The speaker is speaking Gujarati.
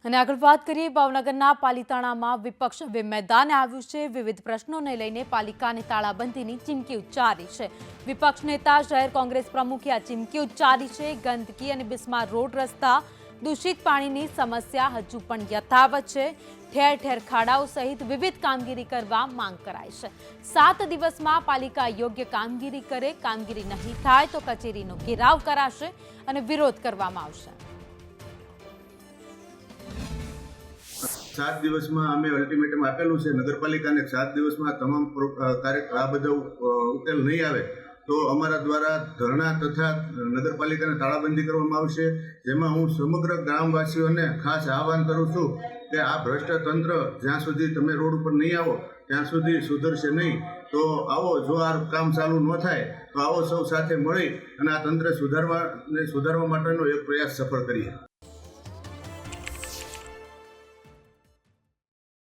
અને આગળ વાત કરીએ ભાવનગરના પાલિતાણામાં વિપક્ષ હવે મેદાને આવ્યું છે। વિવિધ પ્રશ્નોને લઈને પાલિકાને તાળાબંધીની ચીમકી ઉચ્ચારી છે। વિપક્ષ નેતા શહેર કોંગ્રેસ પ્રમુખે આ ચીમકી ઉચ્ચારી છે। ગંદકી અને બિસ્માર રોડ રસ્તા, દૂષિત પાણીની સમસ્યા હજુ પણ યથાવત છે। ઠેર ઠેર ખાડાઓ સહિત વિવિધ કામગીરી કરવા માંગ કરાઈ છે। 7 દિવસમાં પાલિકા યોગ્ય કામગીરી કરે, કામગીરી નહીં થાય તો કચેરીનો ઘેરાવ કરાશે અને વિરોધ કરવામાં આવશે। 7 દિવસમાં અમે અલ્ટિમેટમ આપેલું છે નગરપાલિકાને। 7 દિવસમાં તમામ આ બધા ઉકેલ નહીં આવે તો અમારા દ્વારા ધરણા તથા નગરપાલિકાને તાળાબંધી કરવામાં આવશે। જેમાં હું સમગ્ર ગ્રામવાસીઓને ખાસ આહવાન કરું છું કે આ ભ્રષ્ટ તંત્ર જ્યાં સુધી તમે રોડ ઉપર નહીં આવો ત્યાં સુધી સુધરશે નહીં। તો આવો, જો આ કામ ચાલુ ન થાય તો આવો સૌ સાથે મળી અને આ તંત્ર સુધારવા માટેનો એક પ્રયાસ સફળ કરીએ।